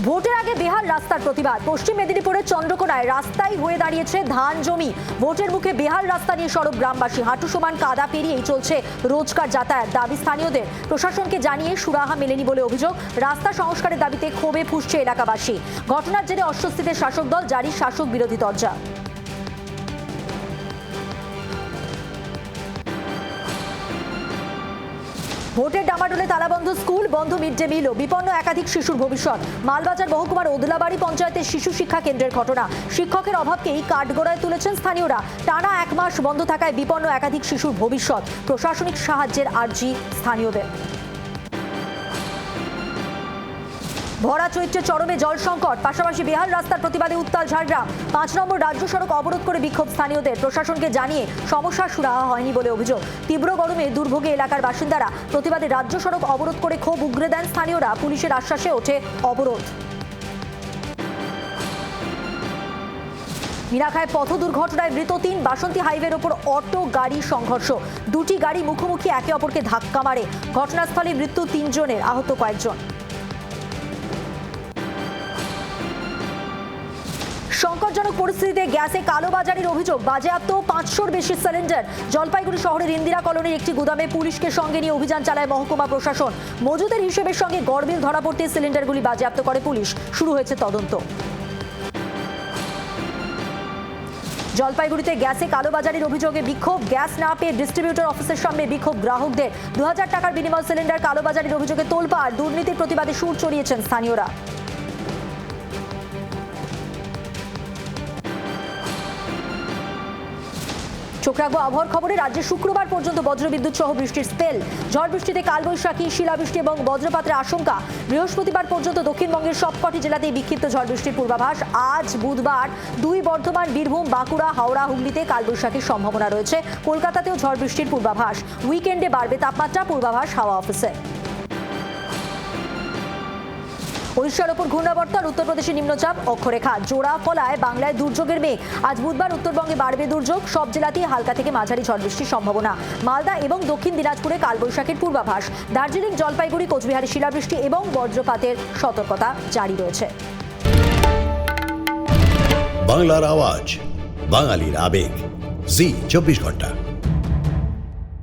ভোটের আগে বেহাল রাস্তার প্রতিবাদ। পশ্চিম মেদিনীপুরের চন্দ্রকোনায় রাস্তায় হয়ে দাঁড়িয়েছে ধান জমি। ভোটের মুখে বেহাল রাস্তা নিয়ে সরব গ্রামবাসী। হাঁটু সমান কাদা পেরিয়েই চলছে রোজকার যাতায়াত। দাবি স্থানীয়দের। প্রশাসনকে জানিয়ে সুরাহা মেলেনি বলে অভিযোগ। রাস্তা সংস্কারের দাবিতে ক্ষোভে ফুঁসছে এলাকাবাসী। ঘটনার জেরে অস্বস্তিতে শাসক দল, জারি শাসক বিরোধী তরজা। ভোটের ডামাডোলে তালাবন্ধ স্কুল, বন্ধ মিড ডে মিলও, বিপন্ন একাধিক শিশুর ভবিষ্যৎ। মালবাজার মহকুমার ওদলাবাড়ি পঞ্চায়েতের শিশু শিক্ষা কেন্দ্রের ঘটনা। শিক্ষকের অভাবকেই কাঠগড়ায় তুলেছেন স্থানীয়রা। টানা 1 মাস বন্ধ থাকায় বিপন্ন একাধিক শিশুর ভবিষ্যৎ। প্রশাসনিক সাহায্যের আর্জি স্থানীয়দের। ভরা চৈত্রে চরমে জল সংকট, পাশাপাশি বেহাল রাস্তার প্রতিবাদে উত্তাল ঝাড়গ্রাম। 5 নম্বর রাজ্য সড়ক অবরোধ করে বিক্ষোভ স্থানীয়দের। প্রশাসনকে জানিয়ে সমস্যার সুরাহা হয়নি বলে অভিযোগ। তীব্র গরমে দুর্ভোগে এলাকার বাসিন্দারা। প্রতিবাদে রাজ্য সড়ক অবরোধ করে ক্ষোভ উগরে দেন স্থানীয়রা। পুলিশের আশ্বাসে ওঠে অবরোধ। মিনাখায় পথ দুর্ঘটনায় মৃত 3। বাসন্তী হাইওয়ের ওপর অটো গাড়ি সংঘর্ষ। 2টি গাড়ি মুখোমুখি একে অপরকে ধাক্কা মারে। ঘটনাস্থলে মৃত্যু 3 জনের, আহত কয়েকজন। সংকটজনক পরিস্থিতিতে গ্যাসে কালোবাজারির অভিযোগ। বাজেয়াপ্ত 500-র বেশি সিলিন্ডার। জলপাইগুড়ি শহরের ইন্দিরা কলোনির একটি গুদামে পুলিশকে সঙ্গে নিয়ে অভিযান চালায় মহকুমা প্রশাসন। মজুদের হিসেবের সঙ্গে গড়মিল ধরা পড়তে সিলিন্ডারগুলি বাজেয়াপ্ত করে পুলিশ। শুরু হয়েছে তদন্ত। জলপাইগুড়িতে গ্যাসে কালোবাজারির অভিযোগে বিক্ষোভ। গ্যাস না পেয়ে ডিস্ট্রিবিউটর অফিসের সামনে বিক্ষোভ গ্রাহকদের। 2000 টাকার বিনিময় সিলিন্ডার কালোবাজারির অভিযোগে তোলপাড়। দুর্নীতির প্রতিবাদে সুর চড়িয়েছেন স্থানীয়রা। চোখ রাখবো আবহাওয়ার খবরে। রাজ্যে শুক্রবার পর্যন্ত বজ্রবিদ্যুৎ সহ বৃষ্টির স্পেল। ঝড় বৃষ্টিতে কালবৈশাখী, শিলাবৃষ্টি এবং বজ্রপাতের আশঙ্কা। বৃহস্পতিবার পর্যন্ত দক্ষিণবঙ্গের সবকটি জেলাতেই বিক্ষিপ্ত ঝড় বৃষ্টির পূর্বাভাস। আজ বুধবার 2 বর্ধমান, বীরভূম, বাঁকুড়া, হাওড়া, হুগলিতে কালবৈশাখীর সম্ভাবনা রয়েছে। কলকাতাতেও ঝড় বৃষ্টির পূর্বাভাস। উইকেন্ডে বাড়বে তাপমাত্রা, পূর্বাভাস হাওয়া অফিসে। ওড়িশার ওপর ঘূর্ণাবর্ত আর উত্তরপ্রদেশের নিম্নচাপ অক্ষরেখা জোড়া ফলায় বাংলায় দুর্যোগের মেঘ। আজ বুধবার উত্তরবঙ্গে বাড়বে দুর্যোগ। সব জেলাতেই হালকা থেকে মাঝারি ঝড় বৃষ্টির সম্ভাবনা। মালদা এবং দক্ষিণ দিনাজপুরে কালবৈশাখীর পূর্বাভাস। দার্জিলিং, জলপাইগুড়ি, কোচবিহারে শিলাবৃষ্টি এবং বজ্রপাতের সতর্কতা জারি রয়েছে। বাংলার আওয়াজ, বাঙালির আবেগ, জি 24 ঘন্টা।